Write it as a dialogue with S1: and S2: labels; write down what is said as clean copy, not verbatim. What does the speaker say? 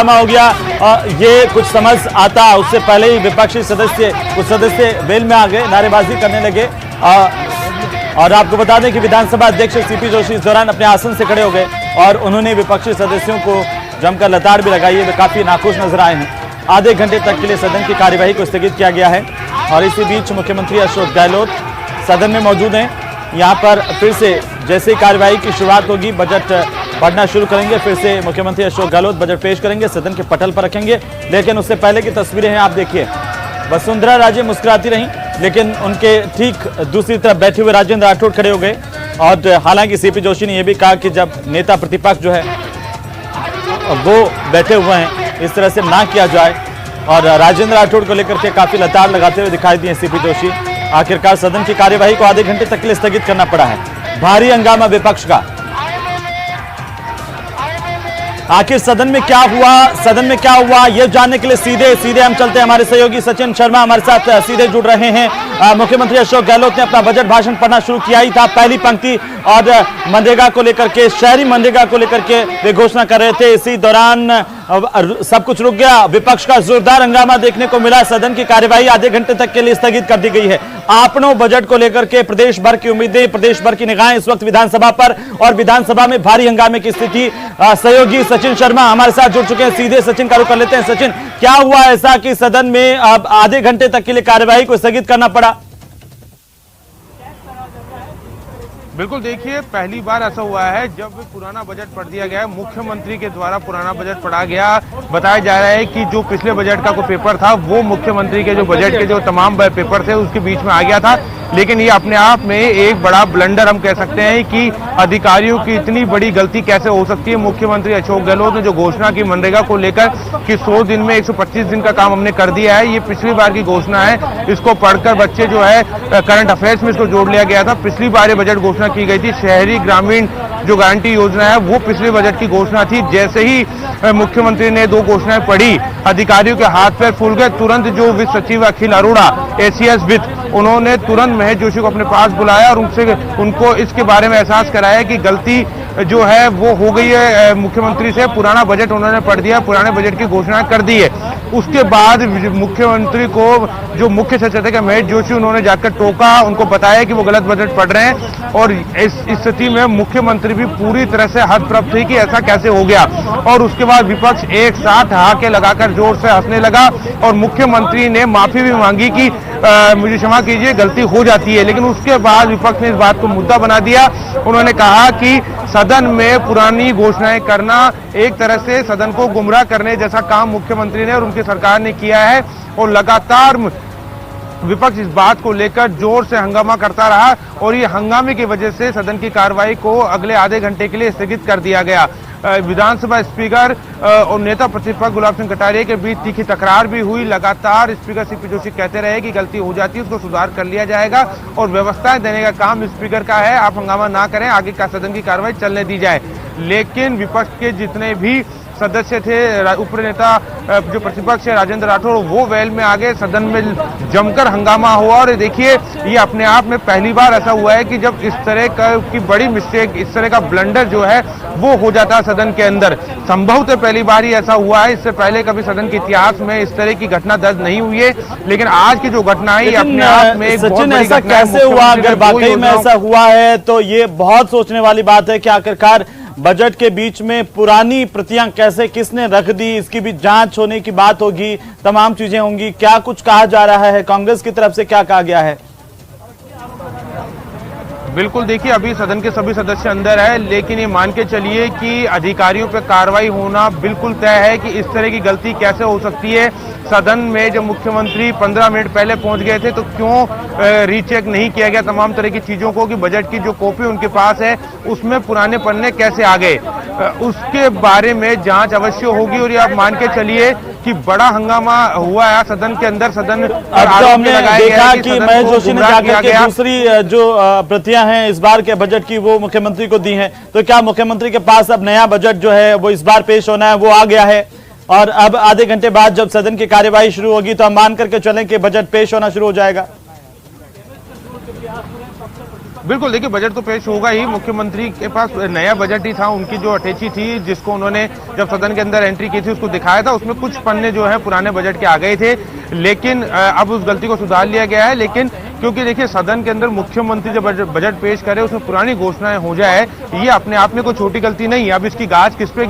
S1: हो गया। ये कुछ समझ आता उससे पहले ही विपक्षी कुछ सदस्य वेल में आ गए, नारेबाजी करने लगे। और आपको बता दें कि विधानसभा अध्यक्ष सीपी जोशी इस दौरान अपने आसन से खड़े हो गए और उन्होंने विपक्षी सदस्यों को जमकर लताड़ भी लगाई है। वे काफी नाखुश नजर आए हैं। आधे घंटे तक के लिए सदन की कार्यवाही को स्थगित किया गया है और इसी बीच मुख्यमंत्री अशोक गहलोत सदन में मौजूद हैं। यहाँ पर फिर से जैसे ही कार्यवाही की शुरुआत होगी, बजट पढ़ना शुरू करेंगे, फिर से मुख्यमंत्री अशोक गहलोत बजट पेश करेंगे, सदन के पटल पर रखेंगे। लेकिन उससे पहले की तस्वीरें हैं, आप देखिए। वसुंधरा राजे मुस्कुराती रहीं, लेकिन उनके ठीक दूसरी तरफ बैठे हुए राजेंद्र राठौड़ खड़े हो गए। और हालांकि सीपी जोशी ने यह भी कहा कि जब नेता प्रतिपक्ष जो है वो बैठे हुए हैं, इस तरह से ना किया जाए। और राजेंद्र राठौड़ को लेकर के काफी लताड़ लगाते हुए दिखाई दिए सीपी जोशी। आखिरकार सदन की कार्यवाही को आधे घंटे तक के लिए स्थगित करना पड़ा है। भारी हंगामा विपक्ष का। आखिर सदन में क्या हुआ, यह जानने के लिए सीधे हम चलते हैं। हमारे सहयोगी सचिन शर्मा हमारे साथ सीधे जुड़ रहे हैं। मुख्यमंत्री अशोक गहलोत ने अपना बजट भाषण पढ़ना शुरू किया ही था, पहली पंक्ति, और मनरेगा को लेकर के, शहरी मनरेगा को लेकर के वे घोषणा कर रहे थे। इसी दौरान सब कुछ रुक गया। विपक्ष का जोरदार हंगामा देखने को मिला। सदन की कार्यवाही आधे घंटे तक के लिए स्थगित कर दी गई है। आपनों बजट को लेकर के प्रदेश भर की उम्मीदें, प्रदेश भर की निगाहें इस वक्त विधानसभा पर, और विधानसभा में भारी हंगामे की स्थिति। सहयोगी सचिन शर्मा हमारे साथ जुड़ चुके हैं। सीधे सचिन का रुख कर लेते हैं। सचिन, क्या हुआ ऐसा कि सदन में अब आधे घंटे तक के लिए कार्यवाही को स्थगित करना पड़ा?
S2: बिल्कुल, देखिए, पहली बार ऐसा हुआ है जब पुराना बजट पढ़ दिया गया है। मुख्यमंत्री के द्वारा पुराना बजट पढ़ा गया। बताया जा रहा है कि जो पिछले बजट का कोई पेपर था, वो मुख्यमंत्री के जो बजट के जो तमाम पेपर थे उसके बीच में आ गया था। लेकिन ये अपने आप में एक बड़ा ब्लंडर हम कह सकते हैं कि अधिकारियों की इतनी बड़ी गलती कैसे हो सकती है। मुख्यमंत्री अशोक गहलोत ने जो घोषणा की मनरेगा को लेकर कि 100 दिन में 125 दिन का काम हमने कर दिया है, ये पिछली बार की घोषणा है। इसको पढ़कर बच्चे जो है करंट अफेयर्स में इसको जोड़ लिया गया था। पिछली बार ये बजट घोषणा की गई थी। शहरी ग्रामीण जो गारंटी योजना है वो पिछले बजट की घोषणा थी। जैसे ही मुख्यमंत्री ने दो घोषणाएं पढ़ी, अधिकारियों के हाथ पैर फूल गए। तुरंत जो वित्त सचिव अखिल अरोड़ा, एसीएस वित्त, उन्होंने तुरंत महेश जोशी को अपने पास बुलाया और उनको इसके बारे में एहसास कराया कि गलती जो है वो हो गई है मुख्यमंत्री से। पुराना बजट उन्होंने पढ़ दिया, पुराने बजट की घोषणा कर दी है। उसके बाद मुख्यमंत्री को जो मुख्य सचेतक है महेश जोशी, उन्होंने जाकर टोका, उनको बताया कि वो गलत बजट पढ़ रहे हैं। और इस स्थिति में मुख्यमंत्री भी पूरी तरह से हतप्रभ थे कि ऐसा कैसे हो गया। और उसके बाद विपक्ष एक साथ हाके लगाकर जोर से हंसने लगा और मुख्यमंत्री ने माफी भी मांगी कि मुझे क्षमा कीजिए, गलती हो जाती है। लेकिन उसके बाद विपक्ष ने इस बात को मुद्दा बना दिया। उन्होंने कहा कि सदन में पुरानी घोषणाएं करना एक तरह से सदन को गुमराह करने जैसा काम मुख्यमंत्री ने और उनकी सरकार ने किया है। और लगातार विपक्ष इस बात को लेकर जोर से हंगामा करता रहा और ये हंगामे की वजह से सदन की कार्रवाई को अगले आधे घंटे के लिए स्थगित कर दिया गया। विधानसभा स्पीकर और नेता प्रतिपक्ष गुलाब सिंह कटारिया के बीच तीखी तकरार भी हुई। लगातार स्पीकर सीपी जोशी कहते रहे कि गलती हो जाती है, उसको सुधार कर लिया जाएगा और व्यवस्थाएं देने का काम स्पीकर का है, आप हंगामा ना करें, आगे का सदन की कार्रवाई चलने दी जाए। लेकिन विपक्ष के जितने भी सदस्य थे, उपनेता जो प्रतिपक्ष है राजेंद्र राठौड़, वो वेल में आ गए। सदन में जमकर हंगामा हुआ। और देखिए, ये अपने आप में पहली बार ऐसा हुआ है कि जब इस तरह की बड़ी मिस्टेक, इस तरह का ब्लंडर जो है वो हो जाता है सदन के अंदर। संभवतः पहली बार ही ऐसा हुआ है। इससे पहले कभी सदन के इतिहास में इस तरह की घटना दर्ज नहीं हुई है। लेकिन आज की जो घटना है अपने आप में एक बहुत बड़ी घटना है।
S1: कैसे हुआ? अगर वाकई में ऐसा हुआ है तो ये बहुत सोचने वाली बात है कि आखिरकार बजट के बीच में पुरानी प्रतियां कैसे, किसने रख दी, इसकी भी जांच होने की बात होगी, तमाम चीजें होंगी। क्या कुछ कहा जा रहा है? कांग्रेस की तरफ से क्या कहा गया है?
S2: बिल्कुल, देखिए, अभी सदन के सभी सदस्य अंदर है, लेकिन ये मान के चलिए कि अधिकारियों पर कार्रवाई होना बिल्कुल तय है कि इस तरह की गलती कैसे हो सकती है। सदन में जब मुख्यमंत्री 15 मिनट पहले पहुंच गए थे तो क्यों रीचेक नहीं किया गया तमाम तरह की चीजों को कि बजट की जो कॉपी उनके पास है उसमें पुराने पन्ने कैसे आ गए, उसके बारे में जांच अवश्य होगी। और ये आप मान के चलिए कि बड़ा हंगामा हुआ है सदन के अंदर। सदन
S1: अब तो हमने देखा कि महेश जोशी ने जाकर के दूसरी जो प्रतियां हैं इस बार के बजट की वो मुख्यमंत्री को दी हैं। तो क्या मुख्यमंत्री के पास अब नया बजट जो है वो इस बार पेश होना है, वो आ गया है? और अब आधे घंटे बाद जब सदन की कार्यवाही शुरू होगी तो हम मान करके चलें कि बजट पेश होना शुरू हो जाएगा।
S2: बिल्कुल, देखिए बजट तो पेश होगा ही। मुख्यमंत्री के पास नया बजट ही था, उनकी जो अटैची थी जिसको उन्होंने जब सदन के अंदर एंट्री की थी उसको दिखाया था, उसमें कुछ पन्ने जो है पुराने बजट के आ गए थे, लेकिन अब उस गलती को सुधार लिया गया है। लेकिन क्योंकि देखिए सदन के अंदर मुख्यमंत्री जब बजट पेश करे उसमें पुरानी घोषणाएं हो जाए, ये अपने आप में कोई छोटी गलती नहीं है। अब इसकी गाज किस पे